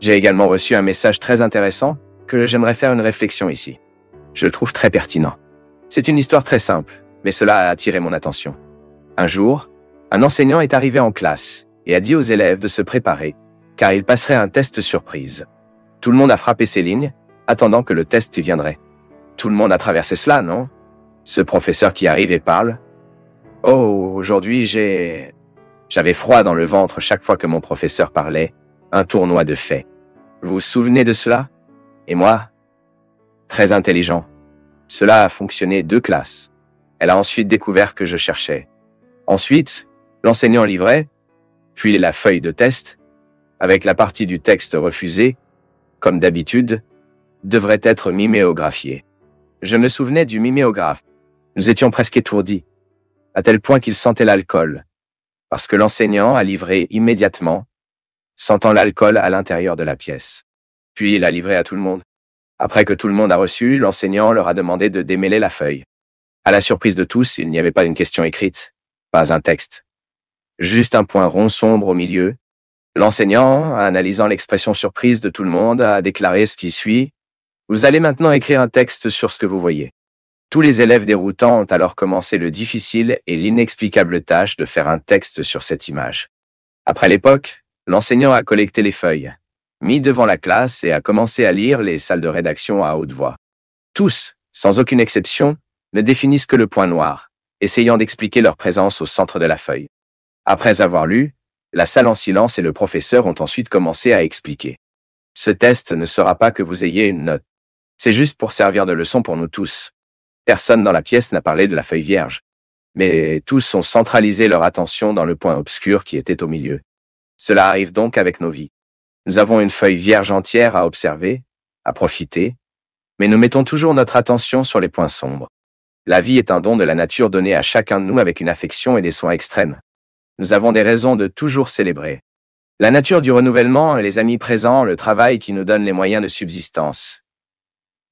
J'ai également reçu un message très intéressant que j'aimerais faire une réflexion ici. Je le trouve très pertinent. C'est une histoire très simple, mais cela a attiré mon attention. Un jour, un enseignant est arrivé en classe et a dit aux élèves de se préparer, car il passerait un test surprise. Tout le monde a frappé ses lignes, attendant que le test viendrait. Tout le monde a traversé cela, non? Ce professeur qui arrive et parle. « Oh, aujourd'hui j'avais froid dans le ventre chaque fois que mon professeur parlait, un tournoi de faits. Vous vous souvenez de cela? Et moi? Très intelligent. Cela a fonctionné 2 classes. Elle a ensuite découvert que je cherchais. Ensuite, l'enseignant livrait, puis la feuille de test, avec la partie du texte refusée, comme d'habitude, devrait être miméographiée. Je me souvenais du miméographe. Nous étions presque étourdis, à tel point qu'il sentait l'alcool, parce que l'enseignant a livré immédiatement, sentant l'alcool à l'intérieur de la pièce. Puis il a livré à tout le monde. Après que tout le monde a reçu, l'enseignant leur a demandé de démêler la feuille. À la surprise de tous, il n'y avait pas une question écrite, pas un texte. Juste un point rond sombre au milieu. L'enseignant, analysant l'expression surprise de tout le monde, a déclaré ce qui suit. Vous allez maintenant écrire un texte sur ce que vous voyez. Tous les élèves déroutants ont alors commencé le difficile et l'inexplicable tâche de faire un texte sur cette image. Après l'époque, l'enseignant a collecté les feuilles, mis devant la classe et a commencé à lire les salles de rédaction à haute voix. Tous, sans aucune exception, ne définissent que le point noir, essayant d'expliquer leur présence au centre de la feuille. Après avoir lu, la salle en silence et le professeur ont ensuite commencé à expliquer. Ce test ne sera pas que vous ayez une note. C'est juste pour servir de leçon pour nous tous. Personne dans la pièce n'a parlé de la feuille vierge. Mais tous ont centralisé leur attention dans le point obscur qui était au milieu. Cela arrive donc avec nos vies. Nous avons une feuille vierge entière à observer, à profiter, mais nous mettons toujours notre attention sur les points sombres. La vie est un don de la nature donné à chacun de nous avec une affection et des soins extrêmes. Nous avons des raisons de toujours célébrer. La nature du renouvellement, les amis présents, le travail qui nous donne les moyens de subsistance.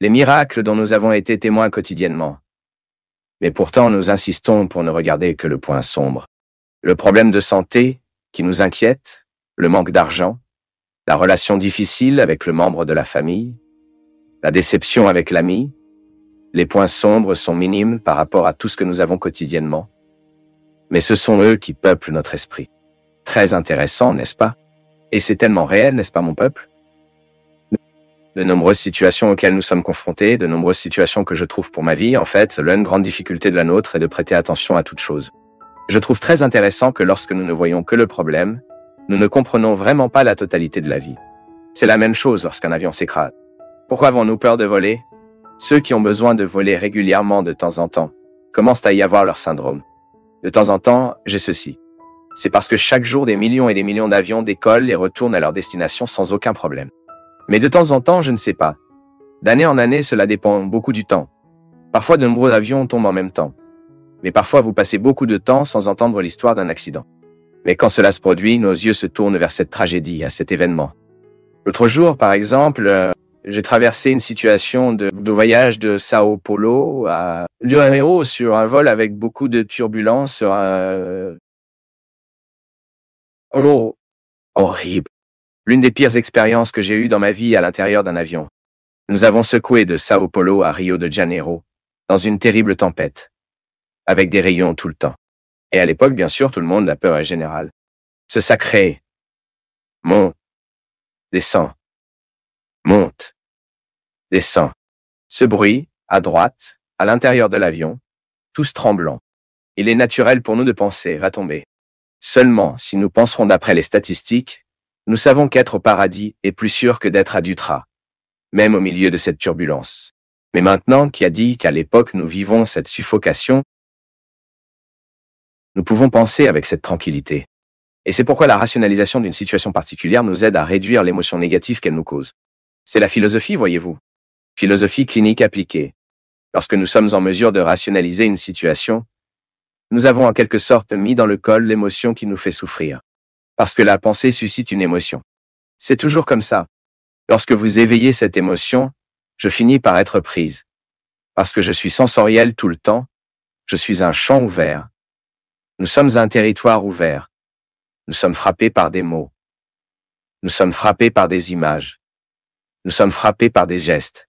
Les miracles dont nous avons été témoins quotidiennement. Mais pourtant, nous insistons pour ne regarder que le point sombre. Le problème de santé qui nous inquiète, le manque d'argent, la relation difficile avec le membre de la famille, la déception avec l'ami. Les points sombres sont minimes par rapport à tout ce que nous avons quotidiennement. Mais ce sont eux qui peuplent notre esprit. Très intéressant, n'est-ce pas? Et c'est tellement réel, n'est-ce pas, mon peuple? De nombreuses situations auxquelles nous sommes confrontés, de nombreuses situations que je trouve pour ma vie, en fait, l'une grande difficulté de la nôtre est de prêter attention à toute chose. Je trouve très intéressant que lorsque nous ne voyons que le problème, nous ne comprenons vraiment pas la totalité de la vie. C'est la même chose lorsqu'un avion s'écrase. Pourquoi avons-nous peur de voler? Ceux qui ont besoin de voler régulièrement de temps en temps commencent à y avoir leur syndrome. De temps en temps, j'ai ceci. C'est parce que chaque jour, des millions et des millions d'avions décollent et retournent à leur destination sans aucun problème. Mais de temps en temps, je ne sais pas. D'année en année, cela dépend beaucoup du temps. Parfois, de nombreux avions tombent en même temps. Mais parfois, vous passez beaucoup de temps sans entendre l'histoire d'un accident. Mais quand cela se produit, nos yeux se tournent vers cette tragédie, à cet événement. L'autre jour, par exemple, j'ai traversé une situation de voyage de Sao Paulo à Rio de Janeiro sur un vol avec beaucoup de turbulences sur un... Oh, horrible. L'une des pires expériences que j'ai eues dans ma vie à l'intérieur d'un avion. Nous avons secoué de Sao Paulo à Rio de Janeiro, dans une terrible tempête, avec des rayons tout le temps. Et à l'époque, bien sûr, tout le monde, la peur est générale. Ce sacré monte, descend, monte, descend. Ce bruit, à droite, à l'intérieur de l'avion, tous tremblants. Il est naturel pour nous de penser, va tomber. Seulement, si nous penserons d'après les statistiques, nous savons qu'être au paradis est plus sûr que d'être à Dutra, même au milieu de cette turbulence. Mais maintenant, qui a dit qu'à l'époque nous vivons cette suffocation, nous pouvons penser avec cette tranquillité. Et c'est pourquoi la rationalisation d'une situation particulière nous aide à réduire l'émotion négative qu'elle nous cause. C'est la philosophie, voyez-vous. Philosophie clinique appliquée. Lorsque nous sommes en mesure de rationaliser une situation, nous avons en quelque sorte mis dans le col l'émotion qui nous fait souffrir. Parce que la pensée suscite une émotion. C'est toujours comme ça. Lorsque vous éveillez cette émotion, je finis par être prise. Parce que je suis sensoriel tout le temps, je suis un champ ouvert. Nous sommes un territoire ouvert. Nous sommes frappés par des mots. Nous sommes frappés par des images. Nous sommes frappés par des gestes.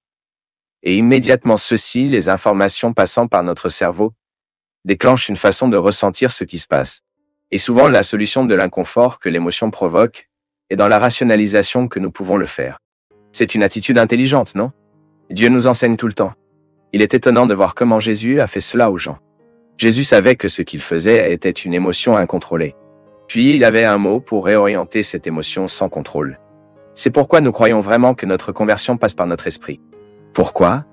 Et immédiatement ceci, les informations passant par notre cerveau, déclenchent une façon de ressentir ce qui se passe. Et souvent, la solution de l'inconfort que l'émotion provoque est dans la rationalisation que nous pouvons le faire. C'est une attitude intelligente, non? Dieu nous enseigne tout le temps. Il est étonnant de voir comment Jésus a fait cela aux gens. Jésus savait que ce qu'il faisait était une émotion incontrôlée. Puis il avait un mot pour réorienter cette émotion sans contrôle. C'est pourquoi nous croyons vraiment que notre conversion passe par notre esprit. Pourquoi?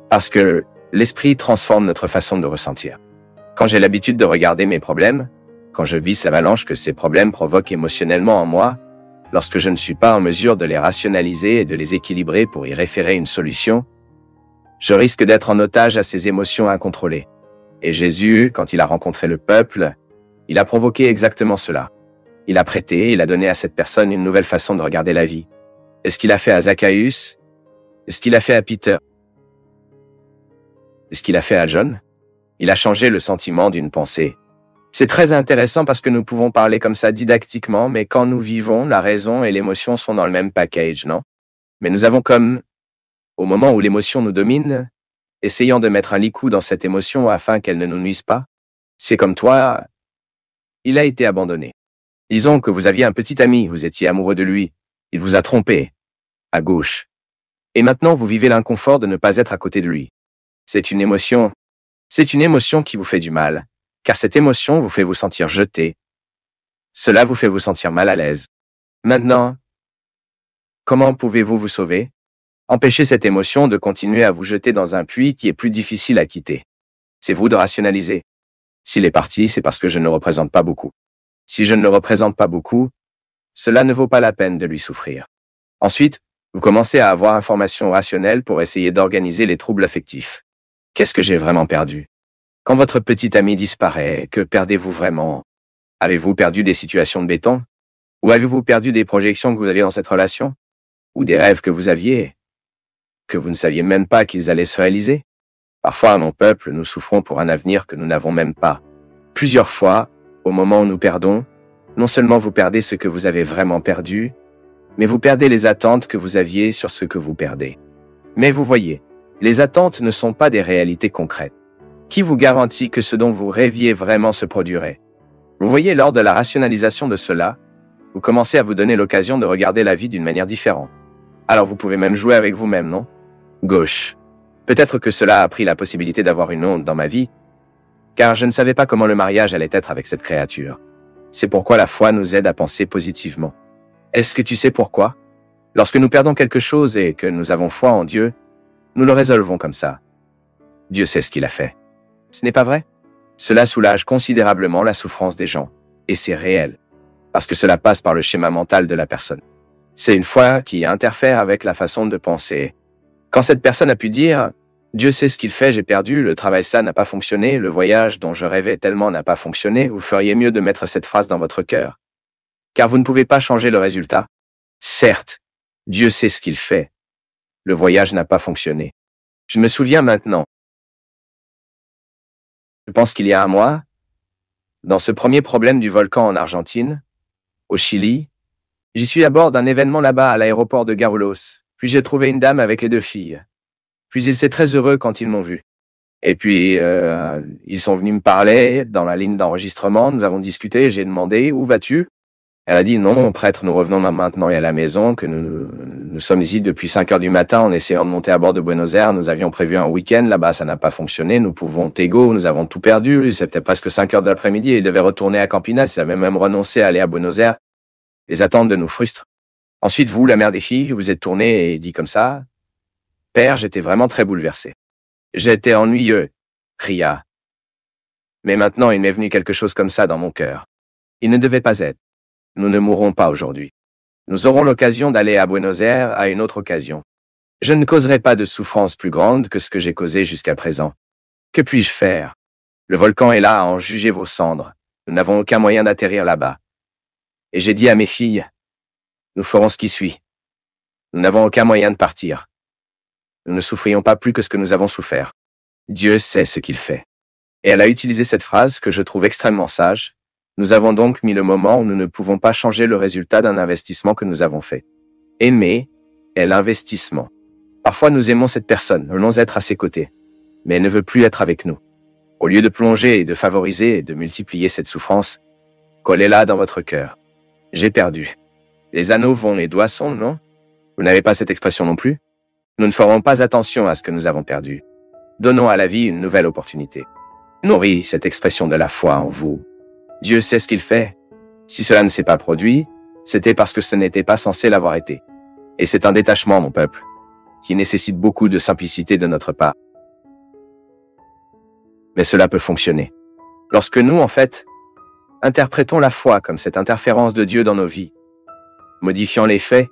Parce que l'esprit transforme notre façon de ressentir. Quand j'ai l'habitude de regarder mes problèmes, quand je vis l'avalanche que ces problèmes provoquent émotionnellement en moi, lorsque je ne suis pas en mesure de les rationaliser et de les équilibrer pour y référer une solution, je risque d'être en otage à ces émotions incontrôlées. Et Jésus, quand il a rencontré le peuple, il a provoqué exactement cela. Il a prêté, il a donné à cette personne une nouvelle façon de regarder la vie. Est-ce qu'il a fait à Zacchaeus? Est-ce qu'il a fait à Peter? Est-ce qu'il a fait à John? Il a changé le sentiment d'une pensée. C'est très intéressant parce que nous pouvons parler comme ça didactiquement, mais quand nous vivons, la raison et l'émotion sont dans le même package, non? Mais nous avons comme, au moment où l'émotion nous domine, essayant de mettre un licou dans cette émotion afin qu'elle ne nous nuise pas. C'est comme toi, il a été abandonné. Disons que vous aviez un petit ami, vous étiez amoureux de lui, il vous a trompé, à gauche. Et maintenant vous vivez l'inconfort de ne pas être à côté de lui. C'est une émotion qui vous fait du mal, car cette émotion vous fait vous sentir jeté. Cela vous fait vous sentir mal à l'aise. Maintenant, comment pouvez-vous vous sauver? Empêchez cette émotion de continuer à vous jeter dans un puits qui est plus difficile à quitter. C'est vous de rationaliser. S'il est parti, c'est parce que je ne le représente pas beaucoup. Si je ne le représente pas beaucoup, cela ne vaut pas la peine de lui souffrir. Ensuite, vous commencez à avoir information rationnelle pour essayer d'organiser les troubles affectifs. Qu'est-ce que j'ai vraiment perdu? Quand votre petit ami disparaît, que perdez-vous vraiment? Avez-vous perdu des situations de béton? Ou avez-vous perdu des projections que vous aviez dans cette relation? Ou des rêves que vous aviez, que vous ne saviez même pas qu'ils allaient se réaliser? Parfois, mon peuple, nous souffrons pour un avenir que nous n'avons même pas. Plusieurs fois, au moment où nous perdons, non seulement vous perdez ce que vous avez vraiment perdu, mais vous perdez les attentes que vous aviez sur ce que vous perdez. Mais vous voyez, les attentes ne sont pas des réalités concrètes. Qui vous garantit que ce dont vous rêviez vraiment se produirait? Vous voyez, lors de la rationalisation de cela, vous commencez à vous donner l'occasion de regarder la vie d'une manière différente. Alors vous pouvez même jouer avec vous-même, non? Gauche. Peut-être que cela a pris la possibilité d'avoir une onde dans ma vie, car je ne savais pas comment le mariage allait être avec cette créature. C'est pourquoi la foi nous aide à penser positivement. Est-ce que tu sais pourquoi? Lorsque nous perdons quelque chose et que nous avons foi en Dieu, nous le résolvons comme ça. Dieu sait ce qu'il a fait. Ce n'est pas vrai? Cela soulage considérablement la souffrance des gens, et c'est réel, parce que cela passe par le schéma mental de la personne. C'est une foi qui interfère avec la façon de penser. Quand cette personne a pu dire « Dieu sait ce qu'il fait, j'ai perdu, le travail ça n'a pas fonctionné, le voyage dont je rêvais tellement n'a pas fonctionné », vous feriez mieux de mettre cette phrase dans votre cœur. Car vous ne pouvez pas changer le résultat. Certes, Dieu sait ce qu'il fait. Le voyage n'a pas fonctionné. Je me souviens maintenant. Je pense qu'il y a un mois, dans ce premier problème du volcan en Argentine, au Chili, j'y suis à bord d'un événement là-bas à l'aéroport de Guarulhos. Puis j'ai trouvé une dame avec les 2 filles. Puis ils étaient très heureux quand ils m'ont vu. Et puis, ils sont venus me parler dans la ligne d'enregistrement, nous avons discuté, j'ai demandé « Où vas-tu ?» Elle a dit « Non, mon prêtre, nous revenons maintenant à la maison, que nous sommes ici depuis 5 heures du matin en essayant de monter à bord de Buenos Aires. Nous avions prévu un week-end, là-bas ça n'a pas fonctionné, nous pouvons Tego, nous avons tout perdu, c'était presque 5 heures de l'après-midi, il devait retourner à Campinas, il avait même renoncé à aller à Buenos Aires. Les attentes de nous frustrent. Ensuite, vous, la mère des filles, vous êtes tourné et dit comme ça « Père, j'étais vraiment très bouleversé. J'étais ennuyeux, cria. Mais maintenant, il m'est venu quelque chose comme ça dans mon cœur. Il ne devait pas être. Nous ne mourrons pas aujourd'hui. Nous aurons l'occasion d'aller à Buenos Aires à une autre occasion. Je ne causerai pas de souffrance plus grande que ce que j'ai causé jusqu'à présent. Que puis-je faire? Le volcan est là à en juger vos cendres. Nous n'avons aucun moyen d'atterrir là-bas. Et j'ai dit à mes filles, nous ferons ce qui suit. Nous n'avons aucun moyen de partir. Nous ne souffrions pas plus que ce que nous avons souffert. Dieu sait ce qu'il fait. Et elle a utilisé cette phrase que je trouve extrêmement sage. Nous avons donc mis le moment où nous ne pouvons pas changer le résultat d'un investissement que nous avons fait. Aimer est l'investissement. Parfois nous aimons cette personne, nous voulons être à ses côtés, mais elle ne veut plus être avec nous. Au lieu de plonger et de favoriser et de multiplier cette souffrance, collez-la dans votre cœur. J'ai perdu. Les anneaux vont, les doigts sont, non? Vous n'avez pas cette expression non plus? Nous ne ferons pas attention à ce que nous avons perdu. Donnons à la vie une nouvelle opportunité. Nourris cette expression de la foi en vous. Dieu sait ce qu'il fait. Si cela ne s'est pas produit, c'était parce que ce n'était pas censé l'avoir été. Et c'est un détachement, mon peuple, qui nécessite beaucoup de simplicité de notre part. Mais cela peut fonctionner. Lorsque nous, en fait, interprétons la foi comme cette interférence de Dieu dans nos vies, modifiant les faits,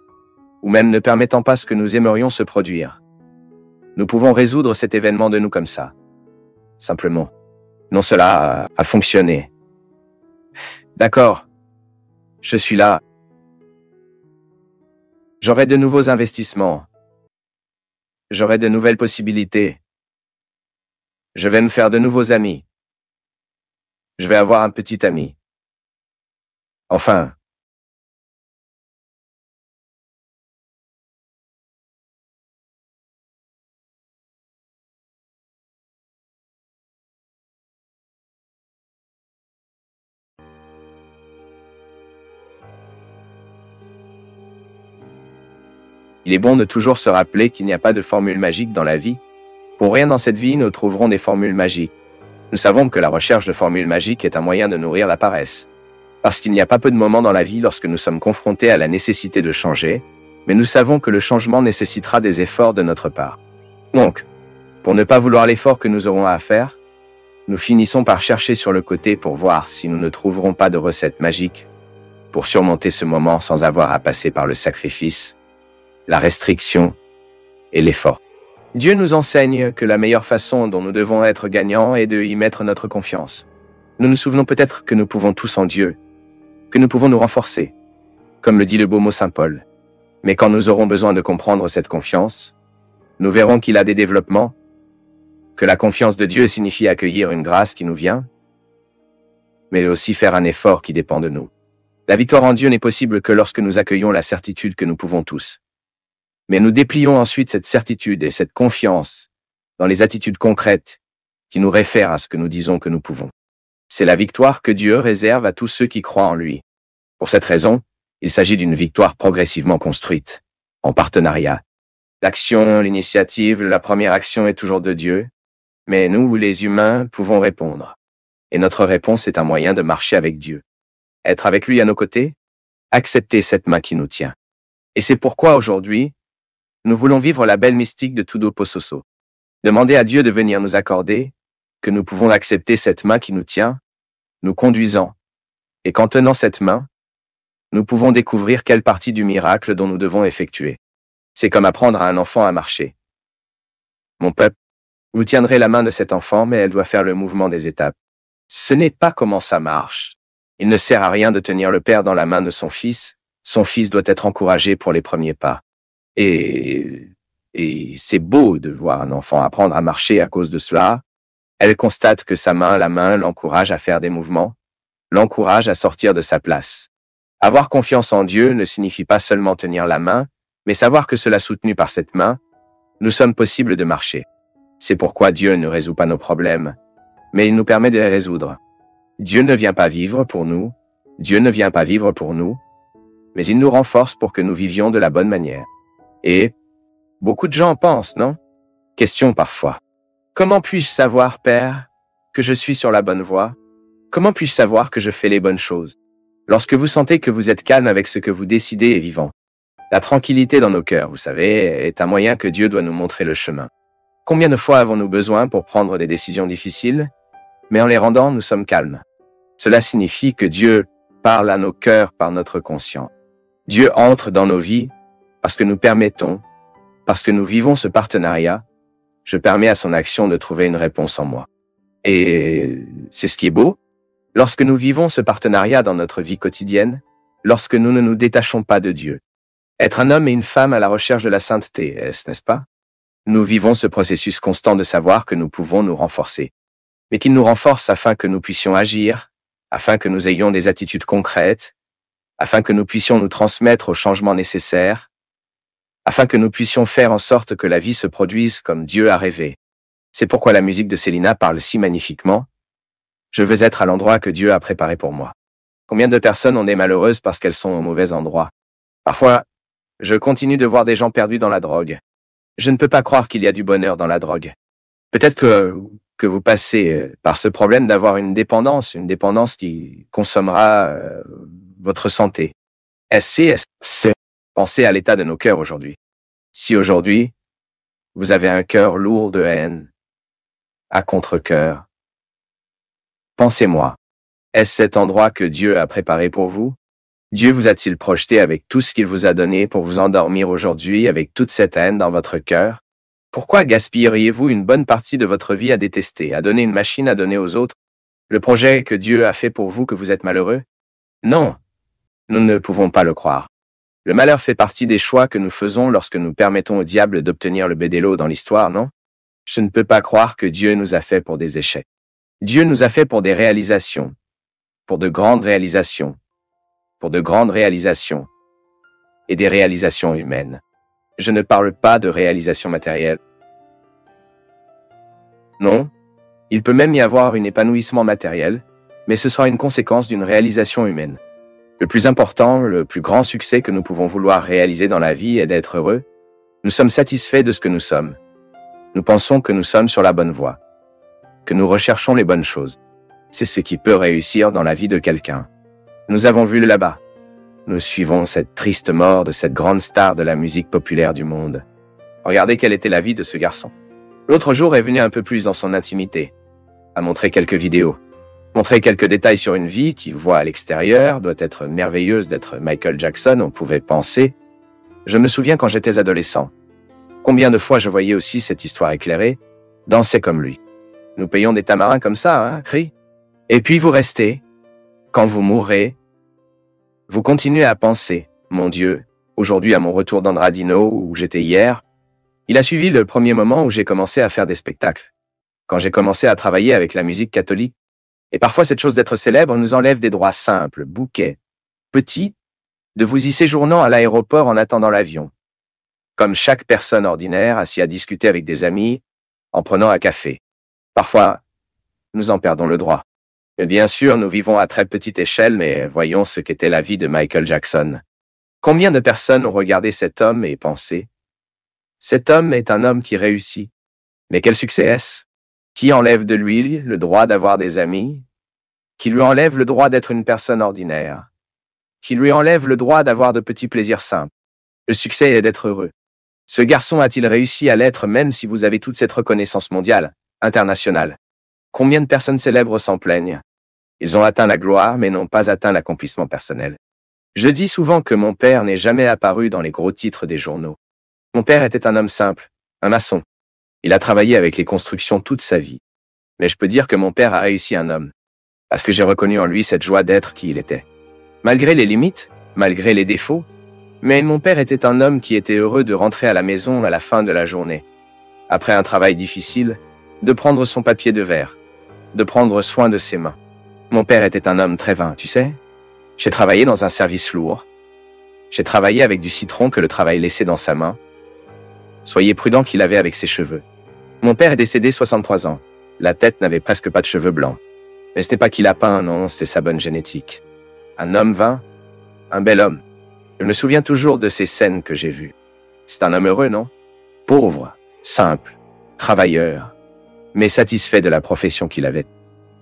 ou même ne permettant pas ce que nous aimerions se produire. Nous pouvons résoudre cet événement de nous comme ça. Simplement. Non, cela a fonctionné. D'accord. Je suis là. J'aurai de nouveaux investissements. J'aurai de nouvelles possibilités. Je vais me faire de nouveaux amis. Je vais avoir un petit ami. Enfin. Il est bon de toujours se rappeler qu'il n'y a pas de formule magique dans la vie. Pour rien dans cette vie, nous trouverons des formules magiques. Nous savons que la recherche de formules magiques est un moyen de nourrir la paresse. Parce qu'il n'y a pas peu de moments dans la vie lorsque nous sommes confrontés à la nécessité de changer, mais nous savons que le changement nécessitera des efforts de notre part. Donc, pour ne pas vouloir l'effort que nous aurons à faire, nous finissons par chercher sur le côté pour voir si nous ne trouverons pas de recette magique pour surmonter ce moment sans avoir à passer par le sacrifice, la restriction et l'effort. Dieu nous enseigne que la meilleure façon dont nous devons être gagnants est de y mettre notre confiance. Nous nous souvenons peut-être que nous pouvons tous en Dieu, que nous pouvons nous renforcer, comme le dit le beau mot Saint Paul. Mais quand nous aurons besoin de comprendre cette confiance, nous verrons qu'il a des développements, que la confiance de Dieu signifie accueillir une grâce qui nous vient, mais aussi faire un effort qui dépend de nous. La victoire en Dieu n'est possible que lorsque nous accueillons la certitude que nous pouvons tous. Mais nous déplions ensuite cette certitude et cette confiance dans les attitudes concrètes qui nous réfèrent à ce que nous disons que nous pouvons. C'est la victoire que Dieu réserve à tous ceux qui croient en lui. Pour cette raison, il s'agit d'une victoire progressivement construite, en partenariat. L'action, l'initiative, la première action est toujours de Dieu, mais nous, les humains, pouvons répondre. Et notre réponse est un moyen de marcher avec Dieu. Être avec lui à nos côtés, accepter cette main qui nous tient. Et c'est pourquoi aujourd'hui, nous voulons vivre la belle mystique de Tudo Pososo. Demander à Dieu de venir nous accorder, que nous pouvons accepter cette main qui nous tient, nous conduisant. Et qu'en tenant cette main, nous pouvons découvrir quelle partie du miracle dont nous devons effectuer. C'est comme apprendre à un enfant à marcher. Mon peuple, vous tiendrez la main de cet enfant, mais elle doit faire le mouvement des étapes. Ce n'est pas comment ça marche. Il ne sert à rien de tenir le père dans la main de son fils doit être encouragé pour les premiers pas. Et c'est beau de voir un enfant apprendre à marcher à cause de cela. Elle constate que la main l'encourage à faire des mouvements, l'encourage à sortir de sa place. Avoir confiance en Dieu ne signifie pas seulement tenir la main, mais savoir que cela soutenu par cette main, nous sommes possibles de marcher. C'est pourquoi Dieu ne résout pas nos problèmes, mais il nous permet de les résoudre. Dieu ne vient pas vivre pour nous, mais il nous renforce pour que nous vivions de la bonne manière. Et beaucoup de gens pensent, non? Question parfois. Comment puis-je savoir, Père, que je suis sur la bonne voie? Comment puis-je savoir que je fais les bonnes choses? Lorsque vous sentez que vous êtes calme avec ce que vous décidez et vivant. La tranquillité dans nos cœurs, vous savez, est un moyen que Dieu doit nous montrer le chemin. Combien de fois avons-nous besoin pour prendre des décisions difficiles, mais en les rendant, nous sommes calmes. Cela signifie que Dieu parle à nos cœurs par notre conscience. Dieu entre dans nos vies parce que nous permettons, parce que nous vivons ce partenariat, je permets à son action de trouver une réponse en moi. Et c'est ce qui est beau. Lorsque nous vivons ce partenariat dans notre vie quotidienne, lorsque nous ne nous détachons pas de Dieu. Être un homme et une femme à la recherche de la sainteté, n'est-ce pas? Nous vivons ce processus constant de savoir que nous pouvons nous renforcer, mais qu'il nous renforce afin que nous puissions agir, afin que nous ayons des attitudes concrètes, afin que nous puissions nous transmettre aux changements nécessaires, afin que nous puissions faire en sorte que la vie se produise comme Dieu a rêvé. C'est pourquoi la musique de Célina parle si magnifiquement. Je veux être à l'endroit que Dieu a préparé pour moi. Combien de personnes ont des malheureuses parce qu'elles sont au mauvais endroit? Parfois, je continue de voir des gens perdus dans la drogue. Je ne peux pas croire qu'il y a du bonheur dans la drogue. Peut-être que vous passez par ce problème d'avoir une dépendance qui consommera votre santé. SCSC. Pensez à l'état de nos cœurs aujourd'hui. Si aujourd'hui, vous avez un cœur lourd de haine, à contre-cœur, pensez-moi, est-ce cet endroit que Dieu a préparé pour vous? Dieu vous a-t-il projeté avec tout ce qu'il vous a donné pour vous endormir aujourd'hui avec toute cette haine dans votre cœur? Pourquoi gaspilleriez-vous une bonne partie de votre vie à détester, à donner une machine à donner aux autres? Le projet que Dieu a fait pour vous que vous êtes malheureux? Non, nous ne pouvons pas le croire. Le malheur fait partie des choix que nous faisons lorsque nous permettons au diable d'obtenir le bédélo dans l'histoire, non? Je ne peux pas croire que Dieu nous a fait pour des échecs. Dieu nous a fait pour des réalisations, pour de grandes réalisations, et des réalisations humaines. Je ne parle pas de réalisations matérielles. Non, il peut même y avoir un épanouissement matériel, mais ce sera une conséquence d'une réalisation humaine. Le plus important, le plus grand succès que nous pouvons vouloir réaliser dans la vie est d'être heureux. Nous sommes satisfaits de ce que nous sommes. Nous pensons que nous sommes sur la bonne voie, que nous recherchons les bonnes choses. C'est ce qui peut réussir dans la vie de quelqu'un. Nous avons vu là-bas. Nous suivons cette triste mort de cette grande star de la musique populaire du monde. Regardez quelle était la vie de ce garçon. L'autre jour est venu un peu plus dans son intimité, a montré quelques vidéos, montrer quelques détails sur une vie qui voit à l'extérieur, doit être merveilleuse d'être Michael Jackson, on pouvait penser. Je me souviens quand j'étais adolescent. Combien de fois je voyais aussi cette histoire éclairée, danser comme lui. Nous payons des tamarins comme ça, hein, cri. Et puis vous restez, quand vous mourrez, vous continuez à penser, mon Dieu, aujourd'hui à mon retour d'Andradino où j'étais hier, il a suivi le premier moment où j'ai commencé à faire des spectacles. Quand j'ai commencé à travailler avec la musique catholique, et parfois cette chose d'être célèbre nous enlève des droits simples, bouquets, petits, de vous y séjournant à l'aéroport en attendant l'avion. Comme chaque personne ordinaire assis à discuter avec des amis, en prenant un café. Parfois, nous en perdons le droit. Et bien sûr, nous vivons à très petite échelle, mais voyons ce qu'était la vie de Michael Jackson. Combien de personnes ont regardé cet homme et pensé « Cet homme est un homme qui réussit. Mais quel succès est-ce? Qui enlève de lui le droit d'avoir des amis? Qui lui enlève le droit d'être une personne ordinaire? Qui lui enlève le droit d'avoir de petits plaisirs simples? Le succès est d'être heureux. Ce garçon a-t-il réussi à l'être même si vous avez toute cette reconnaissance mondiale, internationale? Combien de personnes célèbres s'en plaignent? Ils ont atteint la gloire, mais n'ont pas atteint l'accomplissement personnel. Je dis souvent que mon père n'est jamais apparu dans les gros titres des journaux. Mon père était un homme simple, un maçon. Il a travaillé avec les constructions toute sa vie. Mais je peux dire que mon père a réussi un homme, parce que j'ai reconnu en lui cette joie d'être qui il était. Malgré les limites, malgré les défauts, mais mon père était un homme qui était heureux de rentrer à la maison à la fin de la journée. Après un travail difficile, de prendre son papier de verre, de prendre soin de ses mains. Mon père était un homme très vain, tu sais. J'ai travaillé dans un service lourd. J'ai travaillé avec du citron que le travail laissait dans sa main. Soyez prudent qu'il avait avec ses cheveux. Mon père est décédé 63 ans. La tête n'avait presque pas de cheveux blancs. Mais ce n'est pas qu'il a peint, non, c'était sa bonne génétique. Un homme vain, un bel homme. Je me souviens toujours de ces scènes que j'ai vues. C'est un homme heureux, non? Pauvre, simple, travailleur, mais satisfait de la profession qu'il avait.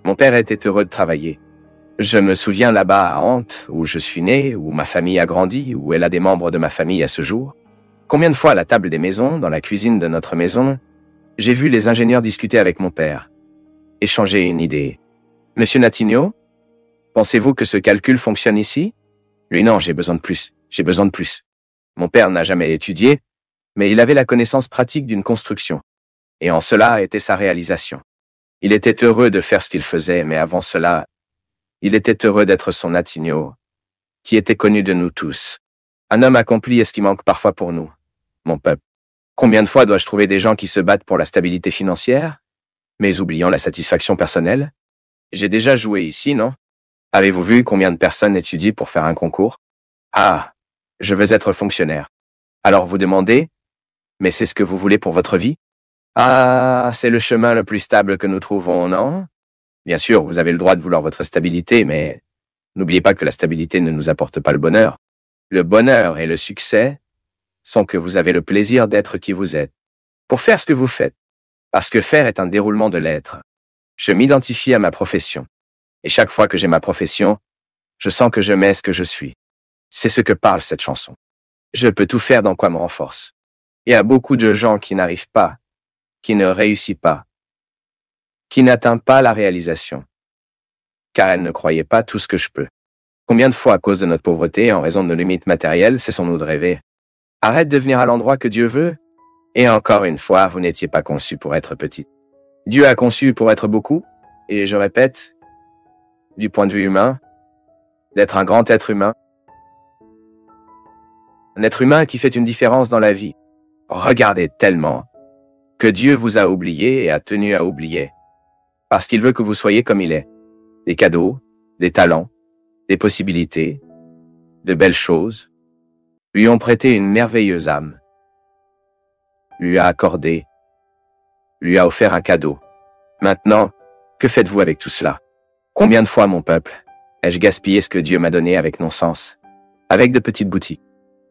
Mon père était heureux de travailler. Je me souviens là-bas à Nantes, où je suis né, où ma famille a grandi, où elle a des membres de ma famille à ce jour. Combien de fois à la table des maisons, dans la cuisine de notre maison, j'ai vu les ingénieurs discuter avec mon père, échanger une idée. « Monsieur Natigno, pensez-vous que ce calcul fonctionne ici ?» Lui, non, j'ai besoin de plus, j'ai besoin de plus. Mon père n'a jamais étudié, mais il avait la connaissance pratique d'une construction. Et en cela était sa réalisation. Il était heureux de faire ce qu'il faisait, mais avant cela, il était heureux d'être son Natigno, qui était connu de nous tous. Un homme accompli est ce qui manque parfois pour nous, mon peuple. Combien de fois dois-je trouver des gens qui se battent pour la stabilité financière, mais oubliant la satisfaction personnelle? J'ai déjà joué ici, non? Avez-vous vu combien de personnes étudient pour faire un concours? Ah, je veux être fonctionnaire. Alors vous demandez, mais c'est ce que vous voulez pour votre vie? Ah, c'est le chemin le plus stable que nous trouvons, non? Bien sûr, vous avez le droit de vouloir votre stabilité, mais n'oubliez pas que la stabilité ne nous apporte pas le bonheur. Le bonheur et le succès sont que vous avez le plaisir d'être qui vous êtes. Pour faire ce que vous faites. Parce que faire est un déroulement de l'être. Je m'identifie à ma profession. Et chaque fois que j'ai ma profession, je sens que je mets ce que je suis. C'est ce que parle cette chanson. Je peux tout faire dans quoi me renforce. Il y a beaucoup de gens qui n'arrivent pas, qui ne réussissent pas, qui n'atteignent pas la réalisation. Car elles ne croyaient pas tout ce que je peux. Combien de fois, à cause de notre pauvreté et en raison de nos limites matérielles, cessons-nous de rêver? Arrête de venir à l'endroit que Dieu veut. Et encore une fois, vous n'étiez pas conçu pour être petit. Dieu a conçu pour être beaucoup, et je répète, du point de vue humain, d'être un grand être humain. Un être humain qui fait une différence dans la vie. Regardez tellement que Dieu vous a oublié et a tenu à oublier. Parce qu'il veut que vous soyez comme il est. Des cadeaux, des talents, des possibilités, de belles choses, lui ont prêté une merveilleuse âme, lui a accordé, lui a offert un cadeau. Maintenant, que faites-vous avec tout cela? Combien de fois, mon peuple, ai-je gaspillé ce que Dieu m'a donné avec non-sens, avec de petites boutiques?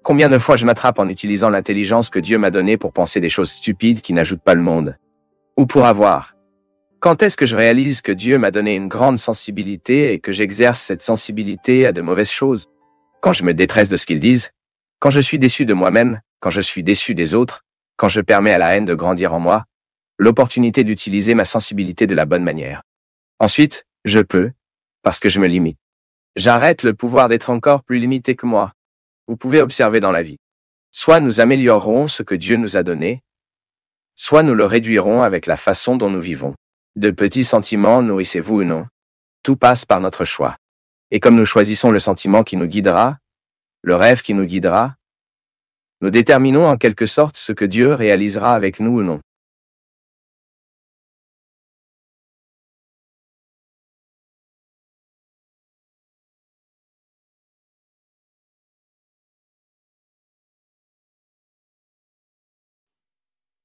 Combien de fois je m'attrape en utilisant l'intelligence que Dieu m'a donnée pour penser des choses stupides qui n'ajoutent pas le monde? Ou pour avoir? Quand est-ce que je réalise que Dieu m'a donné une grande sensibilité et que j'exerce cette sensibilité à de mauvaises choses? Quand je me détresse de ce qu'ils disent, quand je suis déçu de moi-même, quand je suis déçu des autres, quand je permets à la haine de grandir en moi, l'opportunité d'utiliser ma sensibilité de la bonne manière. Ensuite, je peux, parce que je me limite. J'arrête le pouvoir d'être encore plus limité que moi. Vous pouvez observer dans la vie. Soit nous améliorerons ce que Dieu nous a donné, soit nous le réduirons avec la façon dont nous vivons. De petits sentiments nourrissez-vous ou non? Tout passe par notre choix. Et comme nous choisissons le sentiment qui nous guidera, le rêve qui nous guidera, nous déterminons en quelque sorte ce que Dieu réalisera avec nous ou non.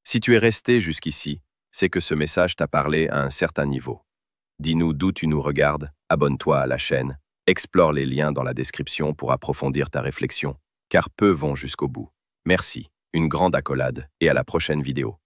Si tu es resté jusqu'ici, c'est que ce message t'a parlé à un certain niveau. Dis-nous d'où tu nous regardes, abonne-toi à la chaîne, explore les liens dans la description pour approfondir ta réflexion, car peu vont jusqu'au bout. Merci, une grande accolade et à la prochaine vidéo.